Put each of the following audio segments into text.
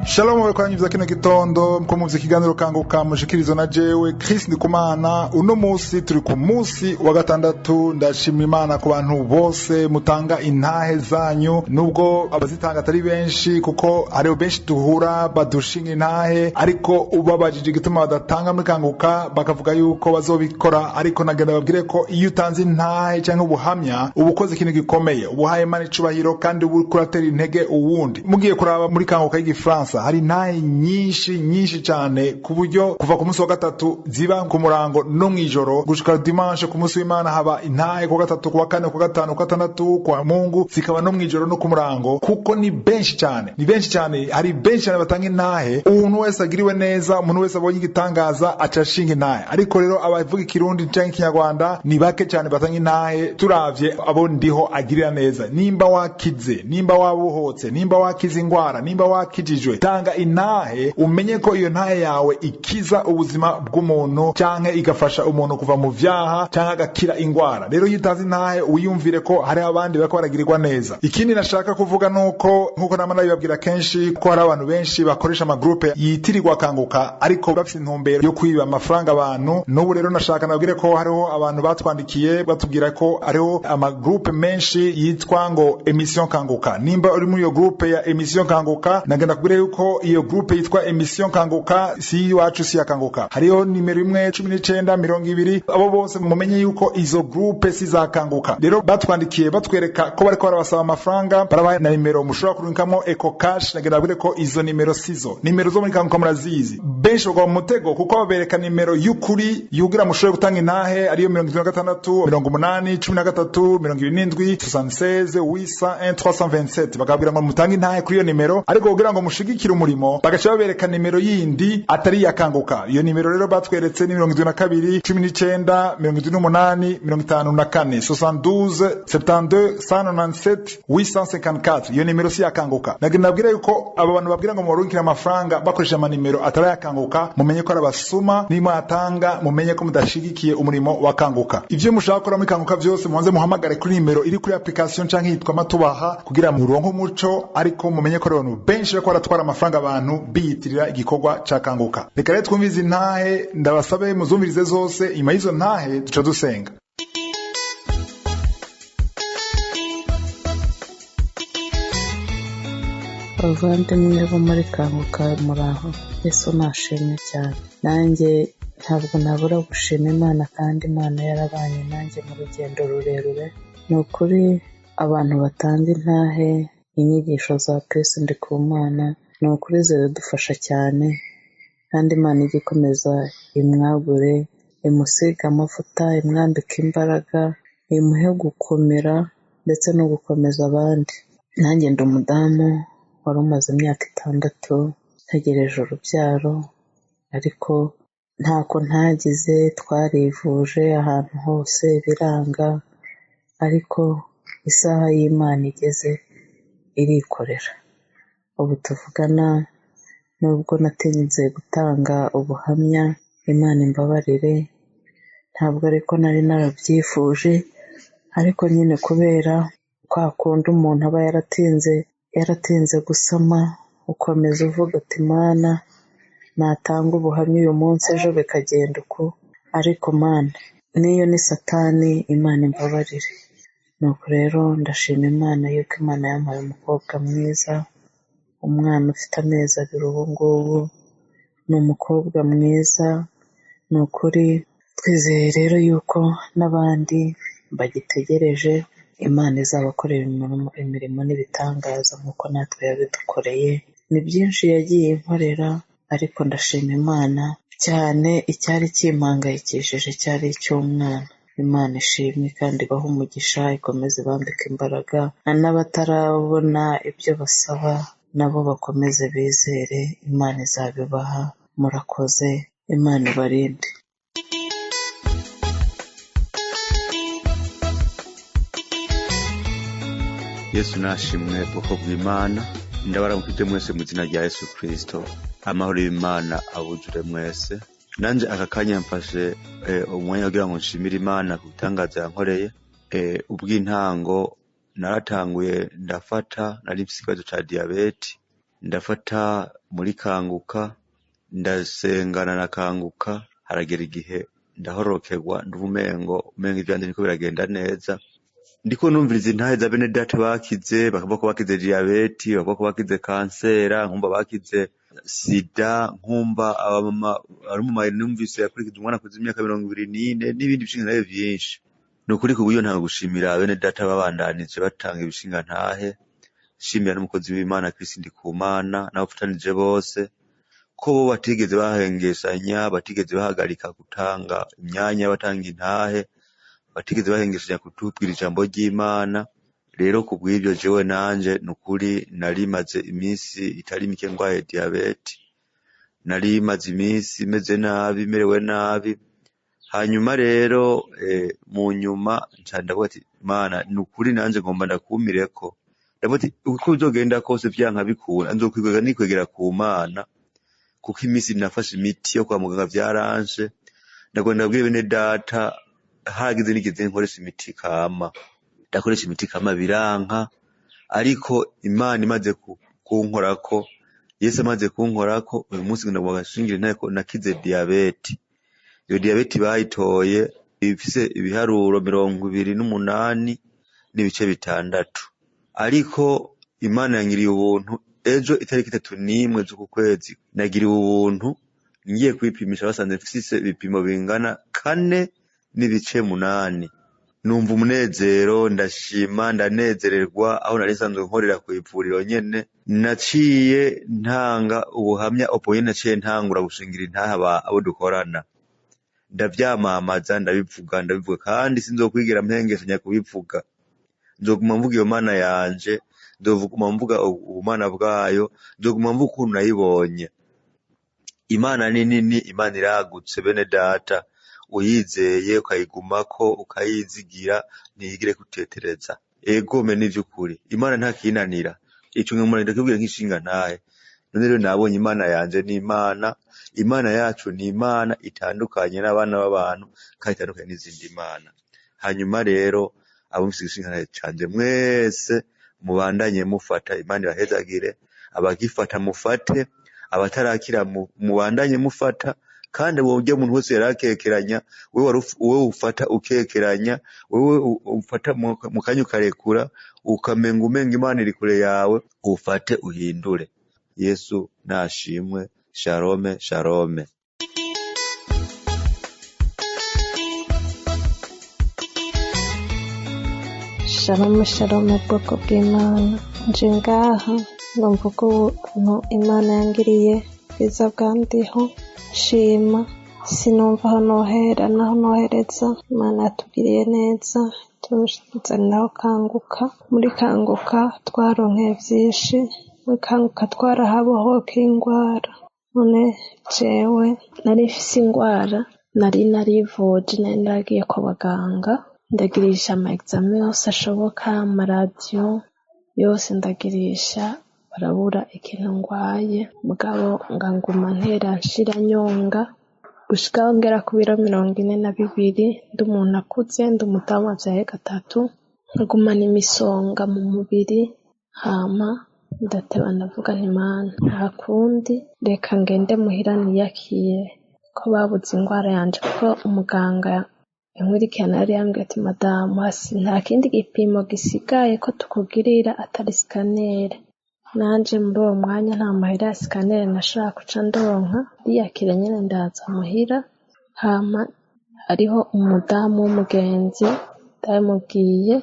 Shalom wekwanyiza kino gitondo mko muzi kiganiro kanguka mushikirizo na jewe Chris Ndikumana. Uno musi turi ku musi wa gatandatu. Ndashima Imana ku bantu bose mutanga intahe zanyu, nubwo abazitanga atari benshi kuko hariho benshi duhura badushinga intahe, ariko ubabajije igituma badatanga muri kanguka bakavuga yuko bazobikora. Ariko nagenda babwire ko iyo utanze intahe cyangwa ubuhamya ubukoze ikintu gikomeye, ubuhaye Imana icubahiro kandi ubukuratera intege uwundi. Mugiye kuraba muri kanguka y'Igifaransa hari intahe nyinshi cyane, ku buryo kuva ku munsi wa gatatu ziba ku murango no mwijoro gushika dimanche ku munsi w'Imana haba intahe ku gatatu, ku wa kane, ku gatanu, ku gatandatu, kwa Mungu zikaba no mwijoro no ku murango, kuko ni benshi cyane, hari benshi cyane batanga intahe. Umuntu wese agiriwe neza, umuntu wese abonye igitangaza acashinga intahe. Ariko rero abavuga ikirundi cyangwa ikinyarwanda ni bake cyane batanga intahe. Turavye abo ndiho agirira neza, nimba wakize, nimba wabuhotse, nimba wakize ingwara, nimba wakijijwe, tanga intahe umenye ko iyo ntahe yawe ikiza ubuzima bw'umuntu canke igafasha umuntu kuva mu vyaha canke agakira ingwara. Rero yitanze intahe wiyumvire ko hari abandi bariko baragirirwa neza. Ikindi nashaka kuvuga nuko nkuko namana bibabwira kenshi ko hari abantu benshi bakoresha amagroupe yitirirwa kanguka ariko bafite intumbero yo kwiba amafaranga abantu. N'ubu rero nashaka nabwire ko hariho abantu batwandikiye batubwira ko hariho amagroupe menshi yitwa ngo Emission Kanguka. Nimba uri muri iyo groupe ya Emission Kanguka, nagenda kubwira yuko iyo groupe yitwa Emission Kanguka si iwacu, si ya Kanguka. Hariho nimero 1920 abo bose mumenye yuko izo groupe si za Kanguka. Rero batwandikiye batwereka ko bariko barabasaba amafaranga, barabaye na nimero mushobora kurunkamo Eco Cash. Nagenda kubwira ko izo nimero sizo nimero zo muri Kanguka murazizi. Benshi bagwa mu mutego kuko babereka nimero y'ukuri yugira mushobora gutanga intahe ariyo 76 80 13 27 76 801 327. Bakabwira ngo mutange intahe kuri iyo nimero, ariko kugira ngo mushigikire umurimo bagaca babereka nimero yindi atari ya Kanguka. Iyo nimero rero batweretse ni 22 19 28 54 72 72 197 854. Iyo nimero si ya Kanguka. Nagenda nabwira yuko abo bantu babwira ngo murunkire amafaranga bakoresha amanimero atari ya Kanguka, mumenye ko ari abasuma. Nimwe atanga mumenye ko mudashigikiye umurimo wa Kanguka. Ivyo mushaka gukora muri Kanguka byose mubanze muhamagare kuri nimero iri kuri application canke yitwa Matubaha kugira muronke umuco. Ariko mumenye ko abantu benshi bariko baratwara amafaranga abantu biyitirira igikorwa ca Kanguka. Reka rero twumvize intahe, ndabasabe muzumvirize zose, inyuma y'izo ntahe duca dusenga. Abavandimwe bo muri Kanguka muraho, Yesu nashimwe cyane. Nanjye ntabwo nabura gushima Imana, kandi Imana yarabanye nanjye mu rugendo rurerure. Ni ukuri abantu batanga intahe, inyigisho za Chris Ndikumana ni ukuri ziradufasha cyane, kandi Imana ijya ikomeza imwagure, imusiga amavuta, imwambika imbaraga, imuhe gukomera ndetse no gukomeza abandi. Nanjye ndi umudamu wari umaze imyaka 6 ntegereje urubyaro, ariko ntako ntagize. Twarivuje ahantu hose biranga, ariko isaha y'Imana igeze irikorera. Ubu tuvugana, nubwo natinze gutanga ubuhamya, Imana imbabarire, ntabwo ariko nari narabyifuje, ariko nyine kubera kwa kundi umuntu aba yaratinze gusama, ukomeza uvuga ati Mana natanga ubuhamya uyu munsi, ejo bikagenda uko. Ariko Mana, niyo ni Satani, Imana imbabarire. Nuko rero ndashima Imana yuko Imana yampaye umukobwa mwiza, umwana ufite amezi 2 ubu ngubu. Ni umukobwa mwiza. Ni ukuri twizeye rero yuko n'abandi bagitegereje Imana izabakorera imirimo n'ibitangaza nk'uko natwe yabidukoreye. Ni byinshi yagiye inkorera, ariko ndashima Imana cyane. Icyari kimpangayikishije cyari icy'umwana. Imana ishimwe kandi ibahe umugisha, ikomeze bambika imbaraga. N'abatarabona ibyo basaba nabo bakomeze bizere, Imana izabibaha. Murakoze, Imana ibarinde. Yesu nashimwe bwoko bw'Imana. Ndabaramukije mwese mu izina rya Yesu Kristo. Amahoro y'Imana abujure mwese. Nanje aka kanya mfashe umwanya kugira ngo nshimire Imana ku bitangaza yankoreye. Ubw'intango naratanguye ndafata, nari mfise ikibazo ca diabete. ndafata muri kanguka ndasengana na kanguka, haragera igihe ndahorokerwa umengo ivyanje niko biragenda neza, ndiko numviriza intahe za bene data bakize, bakavuga ko bakize diabete, bakavuga ko bakize kansera, nkumva bakize sida, nkumva abamama ari mu mayini numvise yakurikiza umwana kuza imyaka 24 n'ibindi bishinga nayo vyinshi. Nukuri ku buryo nta gushimira bene data babandanije batanga ibishinga ntahe, shimira n'umukozi w'Imana Kristo Ndikumana n'abafatanije bose ko bo batigeze bahengesanya, batigeze bahagarika gutanga imyanya batanga intahe, batigeze bahengesanya kutubwira ijambo ry'Imana. Rero kubw'ibyo jewe nanje nukuri narimaze iminsi itari mike ngwaye diabete, narimaze iminsi meze nabi, merewe nabi. Hanyuma rero mu nyuma ndavuga ati Mana nukuri nanje ngomba ndakumireko, ndavuga ati uko uzogenda kose vyanka bikura nzokwigwega nikwegera ku Mana, kuko iminsi nafashe imiti yo kwa muganga vyaranje. Ndagenda ndabwira bene data hagize nigeze nkoresha imiti kama, ndakoresha imiti kama biranka, ariko Imana imaze kunkorako, Yesu amaze kunkorako, uyu munsi ndavuga gashingira ntako nakize diabete. Iyo diabete bayitoye ifise ibiharuro 28 n'ibice 6, ariko Imana yangiriye ubuntu. Ejo itariki 31 z'uku kwezi nagiriwe ubuntu, ngiye kwipimisha basanze mfise ibipimo bingana 4 n'ibice 8. Numva umunezero, ndashima, ndanezererwa. Aho nari sanzwe nkorera ku ivuriro nyene, naciye ntanga ubuhamya opoye, naciye ntangura gushingira intaha abo dukorana, ndavyamamaza, ndabivuga kandi sinzokwigira mpengesanya kubivuga. Nzoguma mvuga iyo Mana yanje, ndovuguma mvuga ubumana bwayo, nzoguma mvuga ukuntu nayibonye. Imana ni nini, Imana iragutse bene data, uyizeye ukayigumako ukayizigira ntiyigire kutetereza. Egome n'ivyukuri Imana nta kinanira, ico nk'umuntu ndakubwira nk'ishinga ntahe. None rero nabonye Imana yanje ni Imana, Imana yacu ni Imana itandukanye n'abana b'abantu kandi itandukanye n'izindi Imana. Hanyuma rero abo mfise ishinga ntahe canje mwese mubandanye mufata, Imana ibahezagire. Abagifata mufate, abatarakira mubandanye mufata, kandi wowe umuntu wese yarakekeranya, wewe ufata ukekeranya, wewe ufata mu kanya ukarekura, ukamenga umenga Imana iri kure yawe, ufate uhindure. Yesu nashimwe. Shalome shalome. Shalom shalom bwoko bw'Imana, nje ngaha numva ukuntu Imana yangiriye bwiza bwandiho, shima sinumva aho nohera naho nohereza. Imana yatugiriye neza, tuzaniraho kanguka. Muri kanguka twaronkeye vyinshi, muri kanguka twarahabohoka ingwara. None jewe nari mfise ingwara, nari narivuje, nari naragiye kwa baganga, ndagirisha ama examen yose ashoboka, amaradiyo yose ndagirisha, barabura ikintu ngwaye. Mugabo nganguma ntera nshira nyonga gushika ngera ku biro 42, ndi umuntu akuze, ndi umudamu avyaye 3, nkagumana imisonga mu mubiri. Hama ndateba ndavuga nti Mana nta kundi, reka ngende muhira niyakiye ko babuze ingwara yanje, kuko umuganga inkurikirana yari yambwiye ati madamu, hasi nta kindi gipimo gisigaye ko tukugirira atari scanner. Nanje muri uwo mwanya nta mahera ya scanner nashaka kuca ndonka, ndiyakira nyene ndaza muhira. Hama hariho umudamu w'umugenzi ndamubwiye,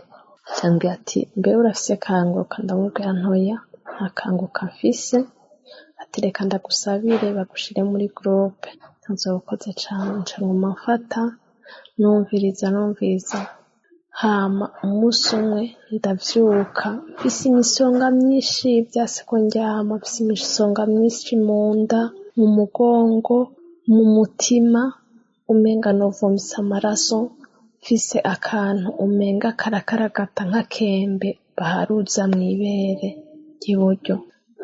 cyambwiye ati mbe urafise kanguka? Ndamubwira ntoya nta kanguka mfise. Ati reka ndagusabire bagushire muri groupe. Nzokoze cane, nca nguma mfata numviriza. Hama umunsi umwe ndavyuka mfise imisonga myinshi, vyase ko ndyama mfise imisonga myinshi mu nda, mu mugongo, mu mutima, umenga novomisa amaraso, mfise akantu umenga karakaragata nk'akembe baharuza mw'ibere ry'iburyo.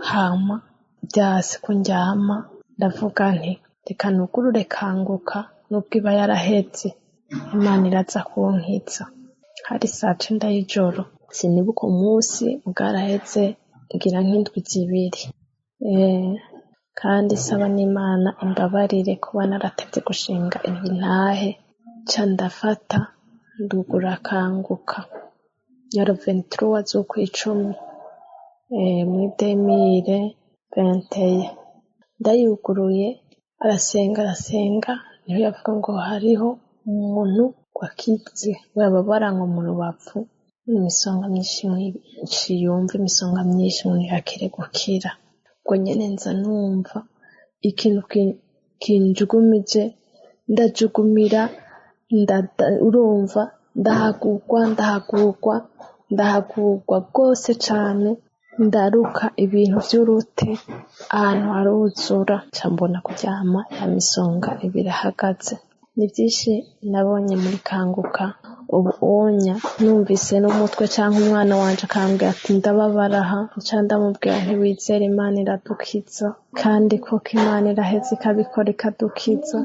Hama vyase ko ndyama, ndavuga nti reka nugurure kanguka, nubwo iba yaraheze Imana iraza kunkiza. Hari 9 y'ijoro, sinibuka umunsi bwaraheze ngira nk'indwi 2. kandi saba n'Imana imbabarire kuba naratevye gushinga intahe ca ndafata ndugura Kanguka yaro 23 z'ukwicumi muri 2021 ndayuguruye arasenga niho yavuga ngo hariho umuntu wakize wababara ngo mu rubavu imisonga myinshi yumva imisonga myinshi umuntu yakire gukira ubwo nyene nza numva ikintu kinjugumije ndajugumira urumva ndahagurwa rwose cane ndaruka ibintu vy'urute ahantu haruzura ca mbona kuryama ya misonga ibirahagaze. Ni vyinshi nabonye muri Kanguka ubu onya numvise n'umutwe canke umwana wanje akambwira ati ndababaraha nca ndamubwira nti wizere Imana iradukiza kandi koko Imana iraheza ikabikora ikadukiza.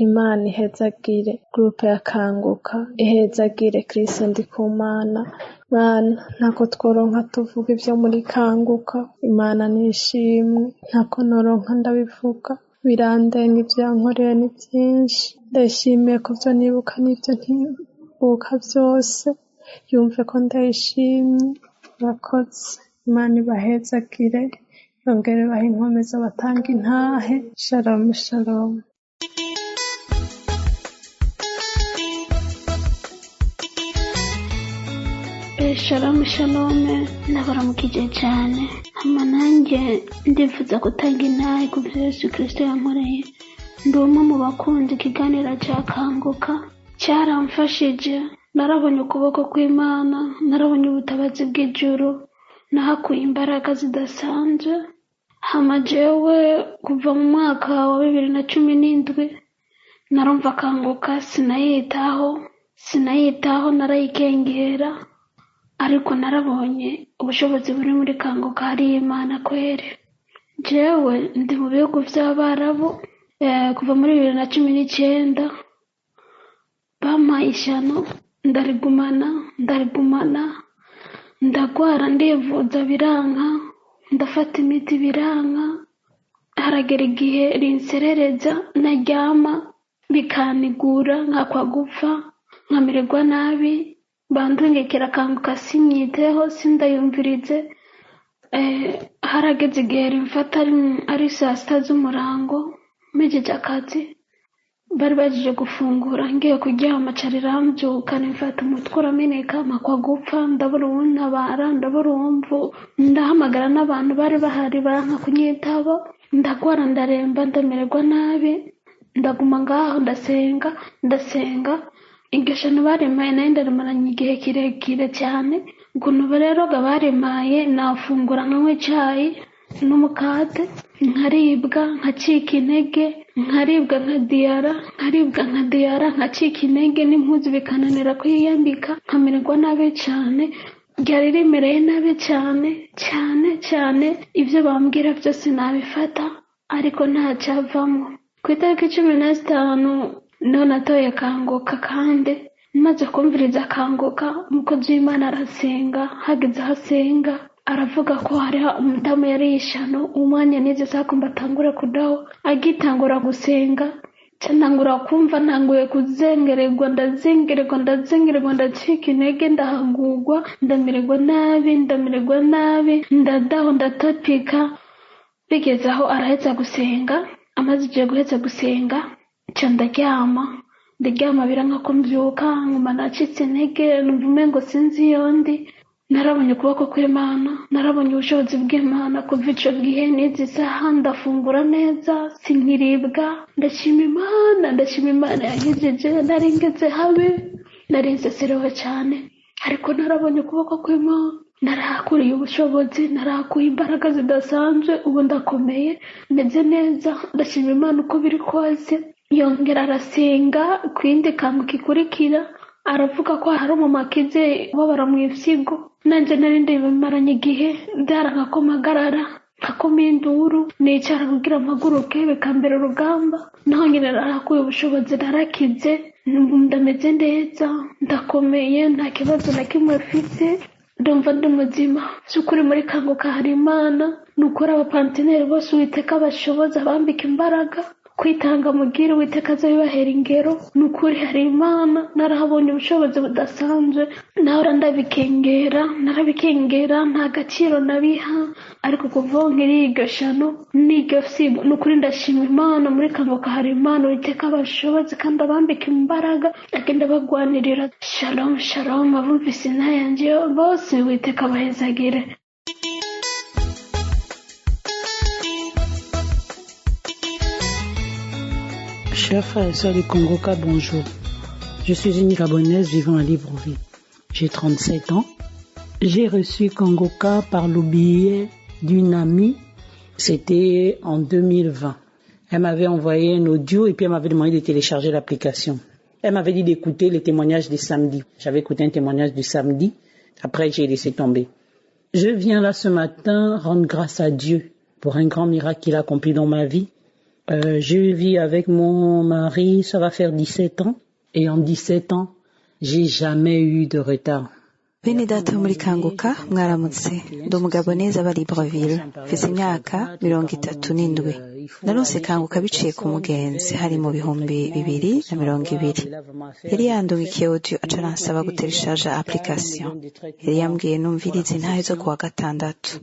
Imana ihezagire groupe ya Kanguka, ihezagire Kristo Ndikumana. Mana ntako tworonka tuvuga ivyo muri Kanguka, Imana nishimwe ntako noronka ndabivuga, birandenga ivyo yankoreye ni vyinshi. Ndashimiye ko vyo nibuka n'ivyo ntibuka vyose, yumve ko ndayishimye. Murakoze, Imana ibahezagire, yongere bahe inkomezi abatanga intahe. Shalom shalom. Shalom shalom, ndabaramukije cyane. Hama nanjye ndifuza gutanga intahe ku byo Yesu Kristo yankoreye. Ndi umwe mu bakunzi ikiganiro cya Kanguka, cyaramfashije. Narabonye ukuboko kw'Imana, narabonye ubutabazi bw'ijuru, nahakuye imbaraga zidasanzwe. Hama jewe kuva mu mwaka wa 2017 narumva Kanguka sinayitaho narayikengera, ariko narabonye ubushobozi buri muri Kanguka hari Imana kwere. Jewe ndi mu bihugu vy'Abarabu kuva muri 2019 bampaye ishyano ndarigumana ndagwara ndivuza biranka, ndafata imiti biranka, haragera igihe rinserereza naryama bikanigura nkakwa gupfa nkamererwa nabi, bandungekera Kanguka simyiteho sindayumvirize. Harageze igihe rimfata ari 6 z'umurango mejeje akazi, bari baje gufungura ngiye kuryama carirambyuka nimfata umutwe urameneka makwa gupfa, ndabura uwuntabara, ndabura uwumvu, ndahamagara n'abantu bari bahari baranka kunyitaba, ndagwara ndaremba ndamererwa nabi, ndaguma ngaho ndasenga ingeshano baremaye nayo ndarimaranye igihe kirekire cyane. Ukuntu rero baremaye nafungura nkanywa icayi n'umukate, nkaribwa nkacika intege, nkaribwa nkadiyara nkacika intege, n'impuzu bikananira kwiyambika, nkamererwa nabi cyane. Ryari rimereye nabi cyane, ivyo bambwira byose nabifata ariko nta cyavamo. Ku itariki 15 niho natoye Kanguka, kandi maze kumviriza Kanguka umukozi w'Imana arasenga. Hageze ahasenga aravuga ko hari umudamu yari yishano umwanya nize sakumba atangura kudaho. Agitangura gusenga cyantangura kumva ntanguye kuzengererwa, ndazengererwa ndacika intege, ndahagurwa, ndamererwa nabi, ndadaho ndatapika. Bigeze aho araheza gusenga, amaze igihe guheza gusenga ca ndaryama biranka ko mbyuka, nkuma nacitse intege, numva umengo sinzi yondi. Narabonye ukuboko kw'Imana, narabonye ubushobozi bw'Imana. Kuva ico gihe n'izi saha ndafungura neza, sinkiribwa. Ndashima Imana yankijeje, naringeze habi, narinseserewe cyane, ariko narabonye ukuboko kw'Imana, narakuriye ubushobozi, narakuye imbaraga zidasanzwe. Ubu ndakomeye, meze neza, ndashima Imana uko biri kose. Yongera arasenga kwindi Kanguka ikurikira, aravuga ko hari umumakize ubabara mu ifyigo. Nanje nari ndibimaranye igihe, ndaranka ko magarara, nkakoma induru, nicara kugira amaguruke bikambera urugamba. Naho nyine narakuye ubushobozi, narakize, ndameze neza, ndakomeye, nta kibazo na kimwe mfite. ndumva ndi muzima by'ukuri muri kanguka hari Imana ni ukuri abapanteneri bose Uwiteka bashoboza bambika imbaraga kwitanga mugire Uwiteka azabibahera ingero ni ukuri hari Imana narahabonye ubushobozi budasanzwe nahora narabikengera nta gaciro nabiha ariko kuva nkiri iryo shano n'iryo sibo ni ukuri ndashima Imana muri kanguka hari Imana Uwiteka bashoboze kandi abambika imbaraga agenda bagwanirira. Shalom shalom abumvise intahe yanjye bose Uwiteka abahezagire. Chers frères et sœurs du Congo-Ka, bonjour. Je suis une Gabonaise vivant à Libreville. J'ai 37 ans. J'ai reçu Congo-Ka par le biais d'une amie. C'était en 2020. Elle m'avait envoyé un audio et puis elle m'avait demandé de télécharger l'application. Elle m'avait dit d'écouter les témoignages du samedi. J'avais écouté un témoignage du samedi. Après, j'ai laissé tomber. Je viens là ce matin rendre grâce à Dieu pour un grand miracle qu'il a accompli dans ma vie. Je vis avec mon mari, ça va faire 17 ans. Et en 17 ans, j'ai jamais eu de retard. Bene data muri kanguka mwaramutse ndi umugabo neza aba Libreville mfise imyaka 37 naronse kanguka biciye ku mugenzi hari mu 2020 yari yandukiye audio aca aransaba gutereshaja application yari yambwiye numvirize intahe zo kuwa gatandatu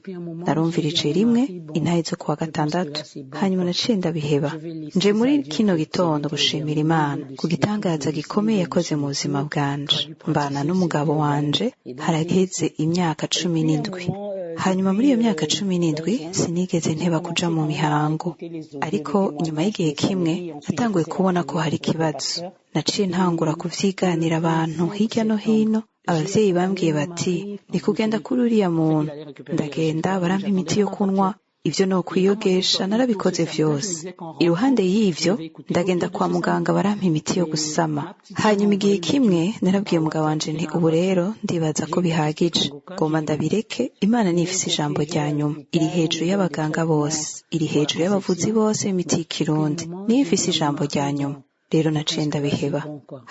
narumvirije rimwe intahe zo kuwa gatandatu hanyuma naciye ndabiheba nje muri kino gitondo gushimira Imana ku gitangaza gikomeye yakoze mu buzima bwanje mbana n'umugabo wanje harageze imyaka 17 hanyuma muri iyo myaka 17 sinigeze nteba kuja mu mihango ariko nyuma y'igihe kimwe natanguye kubona ko hari ikibazo naciye ntangura kuvyiganira abantu hirya no hino abavyeyi bambwiye bati ni kugenda kuri uriya muntu ndagenda barampa imiti yo kunwa ivyo no kwiyogesha narabikoze vyose iruhande y'ivyo ndagenda kwa muganga barampa imiti yo gusama hanyuma igihe kimwe narabwiye umugabo wanje nti ubu rero ndibaza ko bihagije ngomba ndabireke Imana nifise ijambo rya nyuma iri hejuru y'abaganga bose iri hejuru y'abavuzi bose imiti y'ikirundi nifise ijambo rya nyuma rero naciye ndabiheba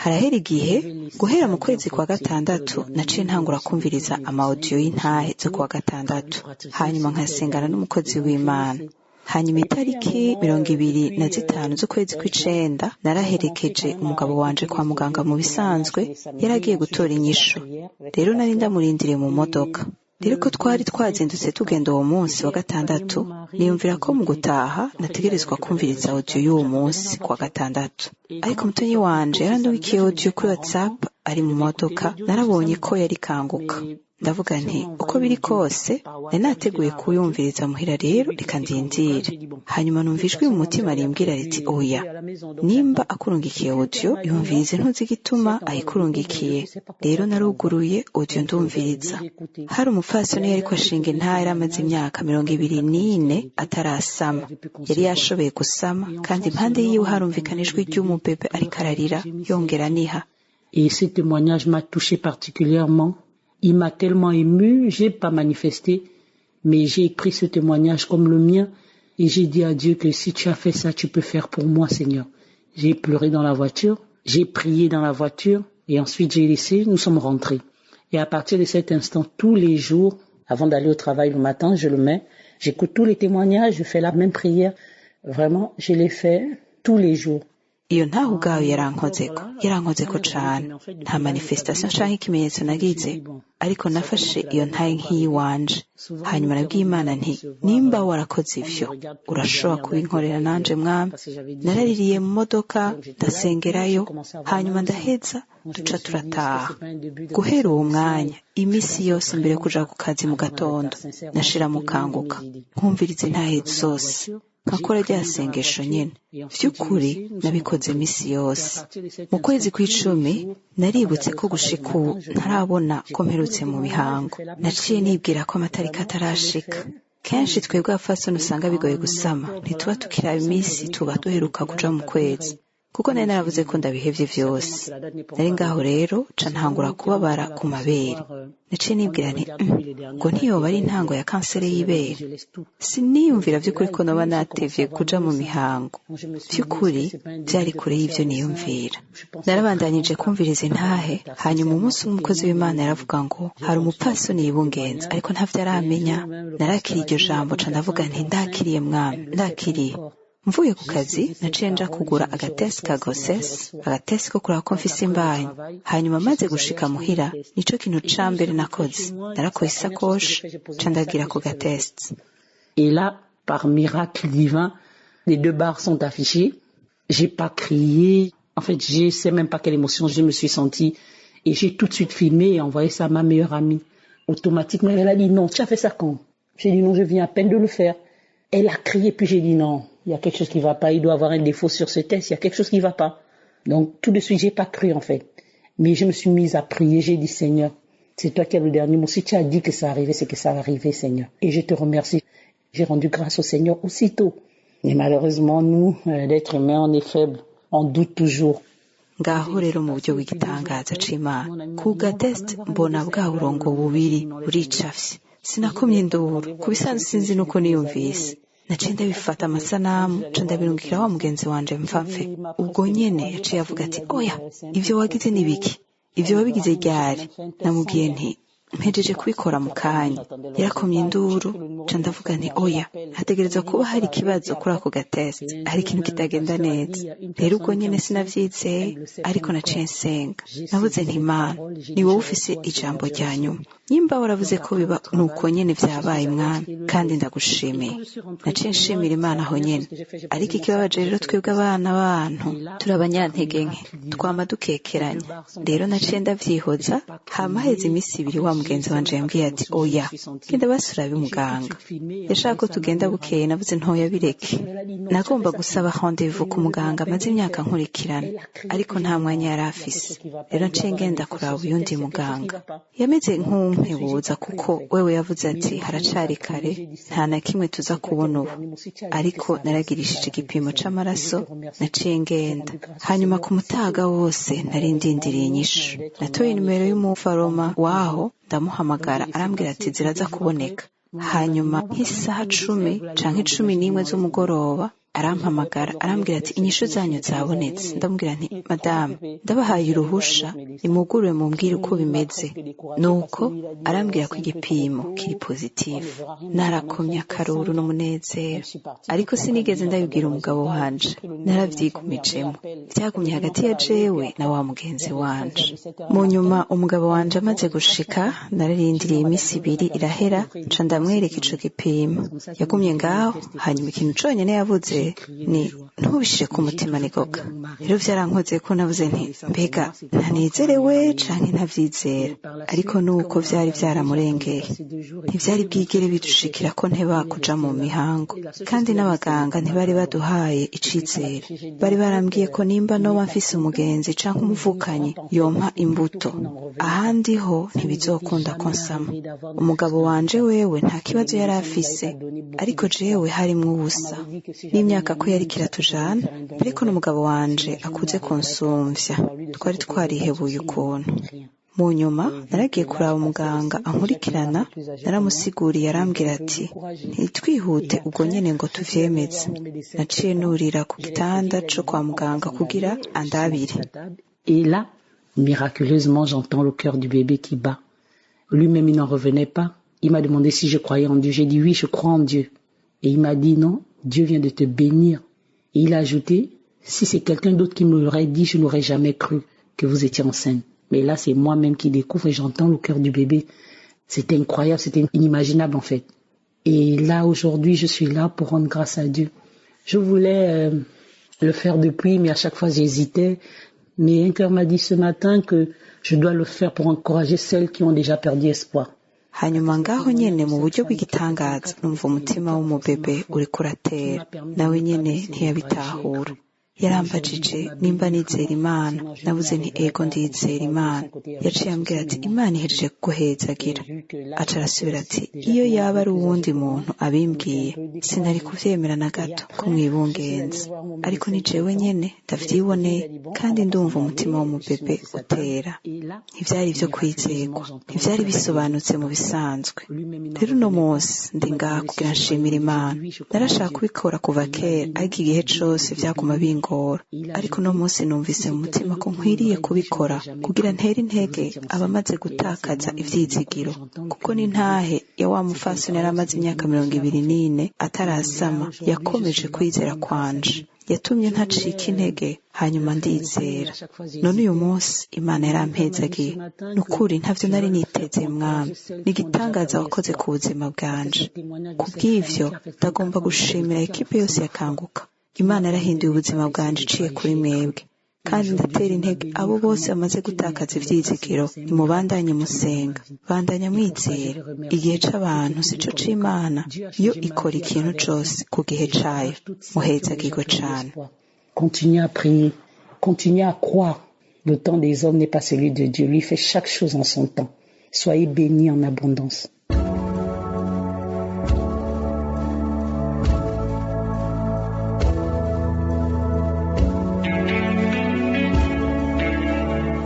harahera igihe guhera mu kwezi kwa gatandatu naciye ntangura kumviriza ama-audio y'intahe zo kuwa gatandatu hanyuma nkasengana n'umukozi w'Imana hanyuma itariki 25 z'ukwezi kw'icenda naraherekeje umugabo wanje kwa muganga mu bisanzwe yaragiye gutora inyisho rero nari ndamurindiriye mu modoka rero ko twari twazindutse tugenda uwo munsi wa gatandatu niyumvira ko mu gutaha nategerezwa kumviriza audio y'uwo munsi kwa gatandatu ariko mutonyi wanje yarandukiye audio kuri WhatsApp ari mu modoka narabonye ko yari kanguka ndavuga nti uko biri kose nari nateguye kuyumviriza muhira rero reka ndindire hanyuma numva ijwi mu mutima rimbwira riti oya nimba akurungikiye audio yumvirize ntuzi gituma ayikurungikiye rero naruguruye audio ndumviriza hari umupfasoni yariko ashinga intara amaze imyaka 24 atarasama yari yashoboye gusama kandi impande yiwe harumvikana ijwi ry'umubebe ariko ararira yongera niha. Et ce témoignage m'a touché particulièrement. Il m'a tellement ému, j'ai pas manifesté, mais j'ai pris ce témoignage comme le mien et j'ai dit à Dieu que si tu as fait ça, tu peux faire pour moi, Seigneur. J'ai pleuré dans la voiture, j'ai prié dans la voiture et ensuite j'ai laissé, nous sommes rentrés. Et à partir de cet instant, tous les jours, avant d'aller au travail le matin, je le mets, j'écoute tous les témoignages, je fais la même prière. Vraiment, je l'ai fait tous les jours. Iyo ntahe ubwayo yarankozeko cane nta manifestation canke ikimenyetso nagize ariko nafashe iyo ntahe nk'iyiwanje hanyuma nabwiye Imana nti nimba warakoze ivyo urashobora kubinkorera nanje mwami naraririye mu modoka ndasengerayo hanyuma ndaheza duca turataha guhera uwo mwanya imisi yose mbere kuja ku kazi mu gatondo nashira mu kanguka nkumviriza intahe zose nkakora rya sengesho nyene vy'ukuri nabikoze imisi yose mu kwezi kw'icumi naributse ko gushika ubu ntarabona ko mperutse mu mihango naciye nibwira ko amatariki atarashika kenshi twebwe abafasoni usanga bigoye gusama ntituba tukiraba imisi tuba duheruka kuja mu kwezi kuko nari naravuze ko ndabihevye vyose. Nari ngaho rero ca ntangura kubabara ku mabere. Naciye nibwira nti ngo ntiyoba ari intango ya kanseri y'ibere. Siniyumvira vy'ukuri ko noba natevye kuja mu mihango. Vy'ukuri vyari kure y'ivyo niyumvira. Narabandanyije kumviriza intahe, hanyuma umunsi w'umukozi w'Imana yaravuga ngo hari umupfasoni yibungenza, ariko ntavyo aramenya. Narakiriye iryo jambo ca ndavuga nti ndakiriye mwami, ndakiriye. Mvuye ku kazi naciye nja kugura agatesi ka grossesse, agatesi ko kuraba ko mfise imbanyi. Hanyuma maze gushika muhira, nico kintu ca mbere nakoze. Narakoye isakoshi ca ndagira ku gatesi. Et là, par miracle divin, les 2 barres sont affichées. J'ai pas crié. En fait, je sais même pas quelle émotion je me suis sentie. Et j'ai tout de suite filmé et envoyé ça à ma meilleure amie. Automatiquement, elle a dit non, tu as fait ça quand? J'ai dit non, je viens à peine de le faire. Elle a crié, puis j'ai dit non, il y a quelque chose qui va pas, il doit avoir un défaut sur ce test, il y a quelque chose qui va pas. Donc, tout de suite, j'ai pas cru, en fait. Mais je me suis mise à prier, j'ai dit, Seigneur, c'est toi qui as le dernier mot. Si tu as dit que ça arrivait, c'est que ça arrivait, Seigneur. Et je te remercie. J'ai rendu grâce au Seigneur aussitôt. Mais malheureusement, nous, l'être humain, on est faible. On doute toujours. Ngaho rero mu buryo bw'igitangaza c'Imana ku gatest mbona bwa burongo bubiri buricafye. Sinakomye induru, kubisanzwe sinzi nuko niyumvise. Naciye ndabifata amasanamu ca ndabirungikira wa mugenzi wanje Mfamfe. Ubwo nyene yaciye avuga ati oya, ivyo wagize ni biki? Ivyo wabigize ryari? Namubwiye nti mpejeje kubikora mu kanya. Yarakomye induru ca ndavuga nti oya, hategerezwa kuba hari ikibazo kuri ako gatest, hari ikintu kitagenda neza. Rero ubwo nyene sinavyizeye, ariko naciye nsenga. Navuze nti Mana, ni wowe ufise ijambo rya nyuma. Nyimba waravuze ko biba nuko nyene vyabaye mwami, kandi ndagushimiye. Naciye nshimira Imana aho nyene. Ariko ikibabaje rero twebwe abana b'abantu turi abanyantege nke, twama dukekeranya. Rero naciye ndavyihoza, hama heze imisi 2 wa mugenzi wanje yambwiye ati oya, genda basurabe muganga. Yashaka ko tugenda bukeye, navuze ntoya bireke. Nagomba gusaba rendez-vous ku muganga maze imyaka nkurikirana, ariko nta mwanya yari afise. Rero naciye ngenda kuraba uyundi muganga. Yameze nk'umpebuza kuko wewe yavuze ati haracari kare, nta na kimwe tuza kubona ubu. Ariko naragirishije igipimo c'amaraso, naciye ngenda. Hanyuma ku mutaga wose nari ndindiriye inyishu. Natoye nimero y'umufaroma waho, ndamuhamagara arambwira ati ziraza kuboneka. Hanyuma nk'isaha 10 canke 11 z'umugoroba arampamagara arambwira ati inyishu zanyu zabonetse. Ndamubwira nti madame, ndabahaye uruhusha, nimugurure mumbwire uko bimeze. Nuko arambwira ko igipimo kiri positive. Narakomye akaruru n'umunezero, ariko sinigeze ndabibwira umugabo wanje. Naravyigumijemo, vyagumye hagati ya jewe na wa mugenzi wanje. Mu nyuma umugabo wanje amaze gushika, nararindiriye imisi 2 irahera, nca ndamwereka ico gipimo. Yagumye ngaho, hanyuma ikintu conyene yavuze ni ntubishire ku mutima nigoga. Rero vyarankoze ko navuze nti mbega ntanezerewe canke ntavyizera, ariko nuko vyari vyaramurengeye. Ntivyari bwigere bidushikira ko nteba kuja mu mihango, kandi n'abaganga ntibari baduhaye icizere. Bari barambwiye ko nimba noba mfise umugenzi canke umuvukanyi yompa imbuto, ahandi ho ntibizokunda ko nsama. Umugabo wanje wewe nta kibazo yari afise, ariko jewe harimwo ubusa. N'imyaka ko yari kiratujana, ariko n'umugabo wanje akuze konsumvya. Twari twarihebuye ukuntu. Mu nyuma naragiye kuraba umuganga ankurikirana, naramusiguriye arambwira ati ntitwihute ubwo nyene ngo tuvyemeze. Naciye nurira ku gitanda co kwa muganga kugira andabire. Et là, miraculeusement, j'entends le cœur du bébé qui bat. Lui-même, il n'en revenait pas. Il m'a demandé si je croyais en Dieu. J'ai dit oui, je crois en Dieu. Et il m'a dit non, Dieu vient de te bénir. Et il a ajouté, si c'est quelqu'un d'autre qui me l'aurait dit, je n'aurais jamais cru que vous étiez enceinte. Mais là, c'est moi-même qui découvre et j'entends le cœur du bébé. C'était incroyable, c'était inimaginable en fait. Et là, aujourd'hui, je suis là pour rendre grâce à Dieu. Je voulais le faire depuis, mais à chaque fois, j'hésitais. Mais un cœur m'a dit ce matin que je dois le faire pour encourager celles qui ont déjà perdu espoir. Hanyuma ngaho nyene mu buryo bw'igitangaza numva umutima w'umubebe uri kuratera, nawe nyene ntiyabitahura. yarambajije nimba nizera Imana. Navuze nti ego ndizera Imana. Yaciye ambwira ati Imana ihejeje kuguhezagira. Aca arasubira ati iyo yaba ari uwundi muntu abimbwiye sinari kuvyemera na gato ko mwibungenza, ariko ni jewe nyene ndavyiboneye kandi ndumva umutima w'umubebe utera. Ntivyari ivyo kwizerwa, ntivyari bisobanutse mu bisanzwe. Rero uno munsi ndi ngaha kugira nshimira Imana. Narashaka kubikora kuva kera ariko igihe cose vyaguma bingora, ariko uno munsi numvise mu mutima ko nkwiriye kubikora kugira ntere intege abamaze gutakaza ivyizigiro, kuko ni ntahe ya wa mufasoni yari amaze imyaka 24 atarasama yakomeje kwizera kwanje, yatumye ntacika intege, hanyuma ndizera. None uyu munsi Imana yarampezagiye, nukuri ntavyo nari niteze Mwami, nigitangaza wakoze ku buzima bwanje. Kubw'ivyo ndagomba gushimira ekipe yose yakanguka. Imana yarahinduye ubuzima bwanje iciye kuri mwebwe, kandi ndatera intege abo bose bamaze gutakaza ivyizigiro. Nimubandanye musenga, bandanya mwizera. Igihe c'abantu sico c'Imana, yo ikora ikintu cose ku gihe cayo. Muhezagirwe cane. Continuez à prier, continuez à croire. Le temps des hommes n'est pas celui de Dieu. Lui fait chaque chose en son temps. Soyez bénis en abondance.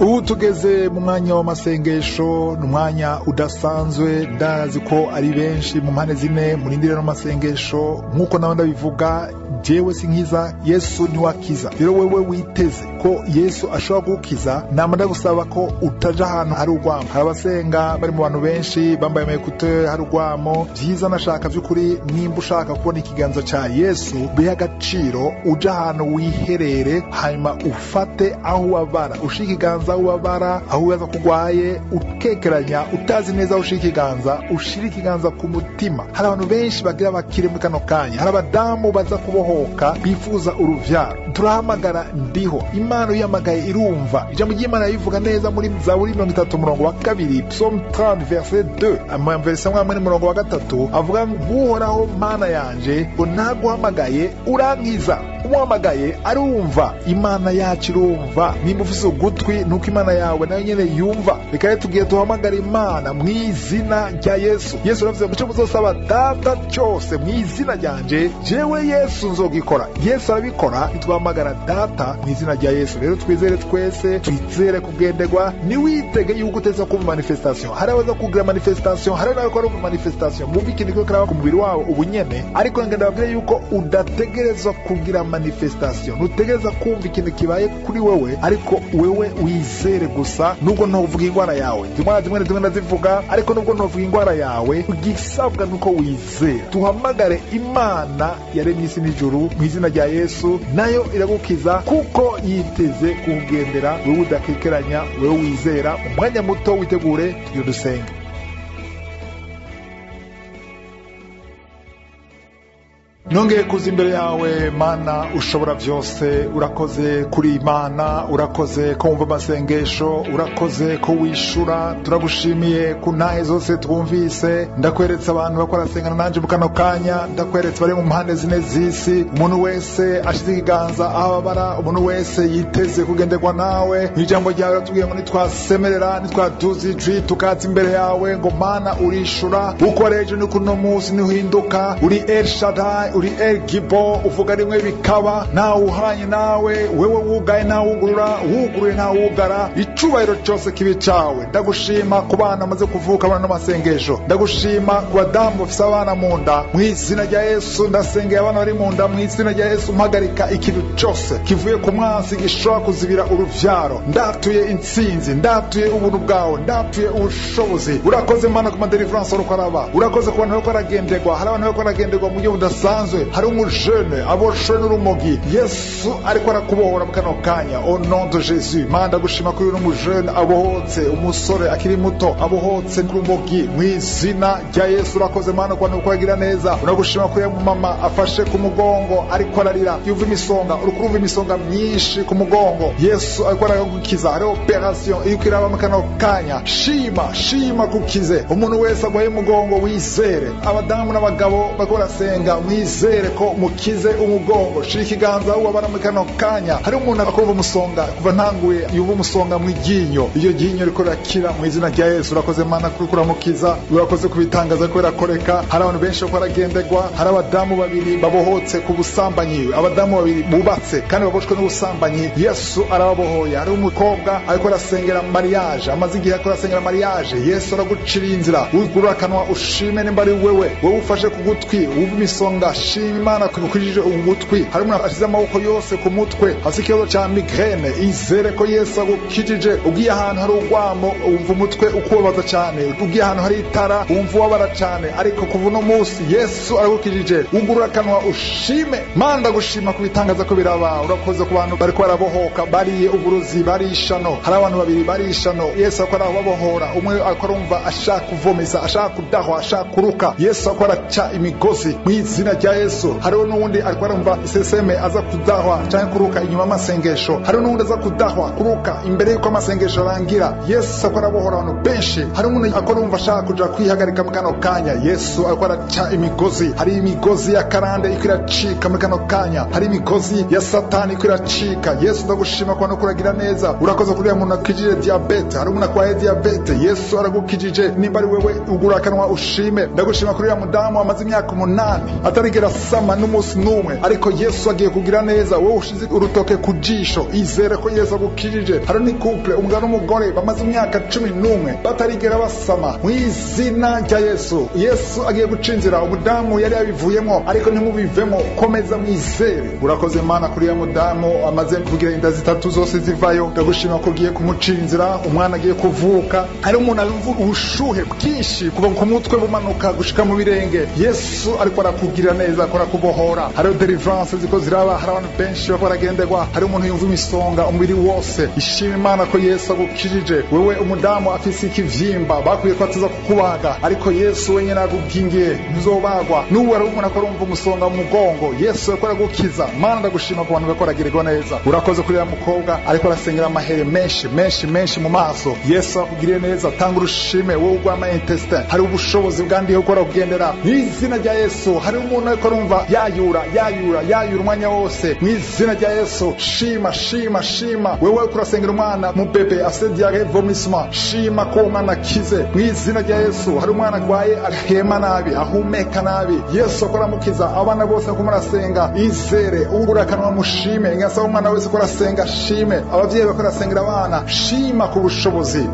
ubu tugeze mu mwanya w'amasengesho. ni umwanya udasanzwe, ndazi ko ari benshi mu mpande zine murindire n'amasengesho. nk'uko nawe ndabivuga, jewe sinkiza, Yesu niwe akiza. rero wewe witeze ko Yesu ashobora kugukiza, nama ndagusaba ko utaja ahantu hari urwamo. hari abasenga bari mu bantu benshi bambaye amayekuteri, hari urwamo. vyiza nashaka vy'ukuri, nimba ushaka kubona ikiganza ca Yesu, biha agaciro, uja ahantu wiherere, hanyuma ufate aho ubabara, ushika ikiganza aho ubabara, aho ubaza kugwaye, ukekeranya utazi neza aho ushika ikiganza, ushira ikiganza ku mutima. hari abantu benshi bagira bakire muri kano kanya, hari abadamu baza kubohoka bifuza uruvyaro. turahamagara ndiho. Imana uyamagaye irumva. ijambo ry'Imana rivuga neza muri Zaburi 30:2, Psalm 30 verset 2, amverse amwe murongo wa 3, avuga ngo Uhoraho Mana yanje, ngo naguhamagaye urankiza. umuhamagaye arumva. Imana yacu irumva. nimba ufise ugutwi, nuko Imana yawe nayo nyene yumva. reka rero tugiye duhamagara Imana mw'izina rya Yesu. Yesu aravuze ngo muzosaba Data cyose mw'izina ryanje, jewe Yesu nzogikora. Yesu arabikora. nitwahamagara Data mw'izina rya Yesu. rero twizere twese, twizere kugenderwa. niwitege yuko uteza kumva manifestation. hari abaza kugira manifestation, hari n'abako ari manifestation mu bikindi ko karaba ku mubiri wawe ubunyene, ariko ngenda babwire yuko udategerezwa kugira manifestation. nutegereza kumva ikintu kibaye kuri wewe, ariko wewe wizere gusa. nubwo ntuvuga ingwara yawe, zimwe zimwe ndazivuga, ariko nubwo ntuvuga ingwara yawe, ugisabwa nuko wizere. tuhamagare Imana yaremye isi n'ijuru mw'izina rya Yesu, nayo iragukiza kuko yiteze kugendera. wewe udakekeranya, wewe wizera. umwanya muto witegure, tugire dusenge. nongeye kuza imbere yawe Mana ushobora byose. urakoze kuri Imana, urakoze ko wumva amasengesho, urakoze ko wishura. turagushimiye ku ntahe zose twumvise. ndakweretse abantu bakora sengana nanje mu kano kanya, ndakweretse bari mu mpande zine z'isi. umuntu wese ashize ikiganza aho ababara, umuntu wese yiteze kugenderwa nawe. ijambo ryawe ratubwiye ngo nitwasemerera, nitwaduza ijwi tukaza imbere yawe, ngo Mana urishura. uko rejo ni kuno munsi nihinduka. uri El Shaddai, uri El Gibo, uvuga rimwe bikaba. ntawe uhanye nawe, wewe wugaye ntawe wugurura, wuguruye ntawe wugara. icubahiro cyose kibi cawe. ndagushima ku bana bamaze kuvuka bana n'amasengesho. ndagushima ku badamu bafise abana mu nda, mw'izina rya Yesu. ndasengeye abana bari mu nda, mw'izina rya Yesu. mpagarika ikintu cyose kivuye ku mwansi gishobora kuzibira uruvyaro. ndatuye intsinzi, ndatuye ubuntu bwawe, ndatuye ubushobozi. urakoze Mana ku madeliverance uriko araba. urakoze ku bantu bariko baragenderwa. hari abantu bariko baragenderwa mu buryo budasanzwe. hari umujene aboshwe n'urumogi. Yesu ariko arakubohora mu kano kanya, au nom de Jésus. Mana ndagushima ko uyu umujene abohotse, umusore akiri muto abohotse n'urumogi mw'izina rya Yesu. urakoze Mana ku bantu bariko bagira neza. uragushima ko uyu mama afashe ku mugongo ariko ararira, yumva imisonga. uri kurumva imisonga myinshi ku mugongo. Yesu ariko aragukiza. hari operation iriko iraba mu kano kanya. shima kukize umuntu wese agwaye umugongo, wizere. abadamu n'abagabo bariko barasenga mw'izina nizere ko mukize umugongo. Shira ikiganza ubabara mu kano kanya. Hari umuntu akumva umusonga kuva ntanguye yumva umusonga mu ryinyo, iyo ryinyo riko rakira mu izina rya Yesu. Urakoze Mana kuri kuramukiza, urakoze kubitangaza ko birakoreka. Hari abantu benshi ko baragendegwa, hari abadamu babiri babohotse ku busambanyi, abadamu babiri bubatse kandi baboshwe n'ubusambanyi, Yesu arababohoye. Hari umukobwa ariko arasengera mariage, amaze igihe ariko arasengera mariage, Yesu aragucira inzira. Ugura akanwa ushime nimba ari wewe ufashe ku gutwi wumva imisonga, shima Imana kugukijije ugutwi. Hari umuntu ashize amaboko yose ku mutwe, hasi ikibazo cya migraine, izere ko Yesu agukijije. Ugiye ahantu hari urwamo wumva umutwe ukubabaza cyane, ugiye ahantu hari itara wumva ubabara cyane, ariko kuva uno munsi Yesu aragukijije. Ugura akanwa ushime. Manda gushima kubitangaza ko biraba. Urakoze ku bantu bariko barabohoka, bariye uburozi, barishano. Hari abantu babiri barishano, Yesu akora babohora. Umwe akorumva ashaka kuvomeza, ashaka kudahwa, ashaka kuruka, Yesu akora cha imigozi mu izina rya Yesu. Hariho n'undi ariko arumva iseseme aza kudahwa cyangwa kuruka inyuma y'amasengesho. Hariho n'undi aza kudahwa kuruka imbere y'uko amasengesho arangira, Yesu akora bohora abantu benshi. Hari umuntu akorumva ashaka kuja kwihagarika mu kano kanya, Yesu akora cha imigozi. Hari imigozi ya karande ikiracika mu kano kanya, hari imigozi ya satani ikiracika. Yesu ndagushima kwa no kuragira neza. Urakoze kuri ya muntu akijije diabete, hari umuntu akwaye diabete, Yesu aragukijije. Nimba ari wewe ugura akanwa ushime. Ndagushima kuri ya mudamu amaze imyaka 8 atarigera sama n'umunsi n'umwe, ariko Yesu agiye kugira neza. Wowe ushize urutoke ku jisho, izere ko Yesu agukijije. Hari ni couple umugabo n'umugore bamaze imyaka 11 batarigera basama mu izina rya Yesu. Yesu agiye gucinzira. Umudamu yari yabivuyemo ariko ntimubivemo, komeza mwizere. Urakoze Mana kuri ya mudamu amaze kugira inda 3 zose zivayo. Ndagushima ko ugiye kumucinzira, umwana agiye kuvuka. Hari umuntu arumva ubushuhe bwinshi kuva ku mutwe bumanuka gushika mu birenge, Yesu ariko arakugira neza, akora kubohora. Hari deliverance ziko ziraba, hari abantu benshi bako baragendegwa. Hari umuntu yumva imisonga umubiri wose, ishima Imana ko Yesu agukijije. Wewe umudamu afise ikivyimba bakwiye ko atuza kukubaga, ariko Yesu wenyene agukingiye, ntuzobagwa. N'ubu hari umuntu akora umva umusonga mu mugongo, Yesu akora gukiza. Mana ndagushima ku bantu bakora girirwa neza. Urakoze kuri ya mukobwa ariko arasengera amahere menshi mu maso, Yesu akugiriye neza. Tanga urushime wowe ugwama intestin, hari ubushobozi bwandiye gukora kugendera mu izina rya Yesu. Hari umuntu ariko arumva yayura umwanya wose mu izina rya Yesu. Shima wewe kurasengera umwana mu bebe afite diarrhée vomissement, shima ko umwana akize mu izina rya Yesu. Hari umwana agwaye ahema nabi, ahumeka nabi, Yesu akora mukiza. Abana bose ko murasenga, izere ugura akanwa mushime. Ngasaba umwana wese ko arasenga shime, abavyeyi bakora sengera abana, shima ku bushobozi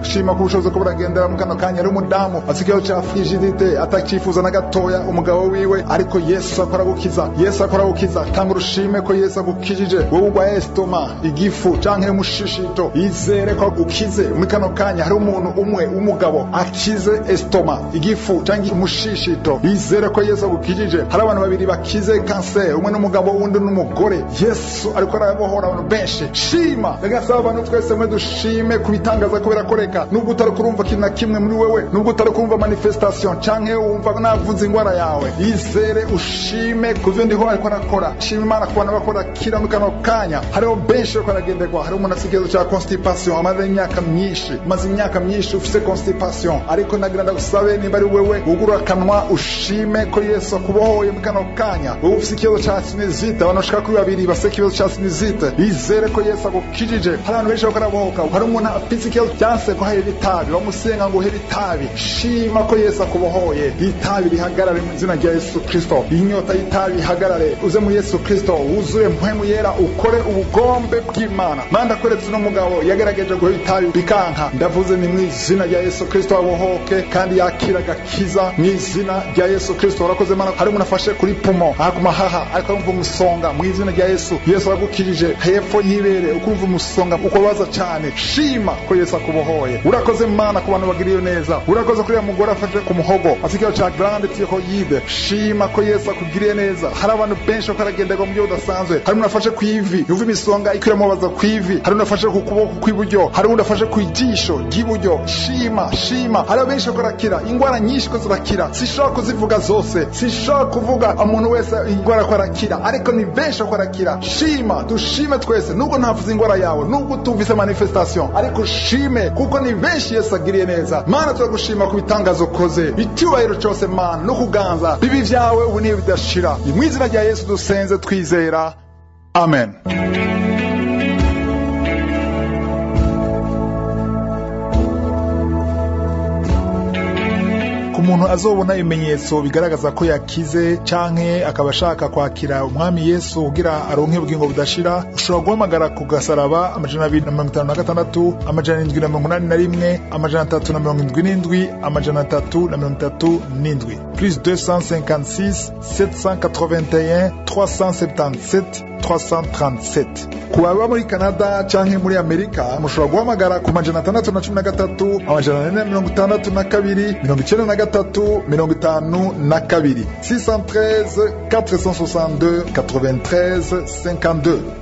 ko buragendera mu kano kanya. Ari umudamu asigaye cya frigidite atakifuza na gatoya umugabo wiwe, ariko Yesu akora gukiza. Tanga urushime ko Yesu agukijije. Wowe ugwa estoma, igifu canke umushishito, izere ko agukize mu kano kanya. Hari umuntu umwe umugabo akize estoma, igifu canke umushishito, izere ko Yesu agukijije. Hari abantu babiri bakize cancer, umwe n'umugabo wundi n'umugore, Yesu ariko arabohora abantu benshi. Shima ndagasaba abantu twese mwe dushime kubitangaza ko birakoreka. Nubwo utari kurumva kintu na kimwe muri wewe, nubwo utari kumva manifestation canke wumva navuze ingwara yawe, izere ushime kuvyo ndiho ariko arakora. Shima Imana ku bantu bakora kira mu kano kanya. Hariho benshi bariko baragenderwa. Hari umuntu asigaye cya constipation, amaze imyaka myinshi ufise constipation, ariko nagira ndagusabe nimba ari wewe ugura akanwa ushime ko Yesu akubohoye mu kano kanya. Wowe ufise ikibazo cya sinusite, abantu bashaka kuri babiri bafise ikibazo cya sinusite, izere ko Yesu agukijije. Hari abantu benshi bakora bohoka. Hari umuntu afise ikibazo cyanse ko hari itabi, bamusenga ngo heri itabi, shima ko Yesu akubohoye. Itabi rihagarare mu izina rya Yesu Kristo. Inyota y'itabi ihagarare, uze mu Yesu Kristo, wuzuye mpwemu yera, ukore ubugombe bw'Imana. Manda kweretse uno mugabo yagerageje guha itabi bikanka, ndavuze ni mu izina rya Yesu Kristo abohoke kandi yakira gakiza mu izina rya Yesu Kristo. Urakoze Mana. Hari umuntu afashe kuri pumo akumahaha ariko umva umusonga mu izina rya Yesu. Yesu agukijije hepfo y'ibere, ukumva umusonga ukobaza cyane, shima ko Yesu akubohoye. Urakoze Mana ku bantu bagiriye neza. Urakoze kuri ya mugore afashe ku muhogo asigaye cya grande thyroïde, shima ko Yesu akugiriye neza. Hari abantu benshi bakaragenderwa mu byo budasanzwe. Hari umuntu afashe ku ivi, yumva imisonga ikiramubaza ku ivi. Hari umuntu afashe ku kuboko kw'iburyo, hari umuntu afashe ku ijisho ry'iburyo, shima. Hari benshi bakorakira ingwara nyinshi ko zirakira, sishobora kuzivuga zose, sishobora kuvuga umuntu wese ingwara ko arakira, ariko ni benshi bakorakira. Shima, dushime twese, nubwo ntavuze ingwara yawe, nubwo tumvise manifestation, ariko shime kuko ni benshi Yesu agiriye neza. Mana turagushima ku bitangazo ukoze, icyubahiro cyose Mana no kuganza bibi vyawe ubu ni bidashira. Ni mu izina rya Yesu dusenze twizera, amen. Umuntu azobona ibimenyetso bigaragaza ko yakize canke akaba ashaka kwakira umwami Yesu kugira aronke ubugingo budashira, ushobora guhamagara ku gasaraba 256 781 377 337 plus 256 781 377 337. Ku baba muri Canada canke muri Amerika mushobora guhamagara ku 613 462 93 613 462 93 52.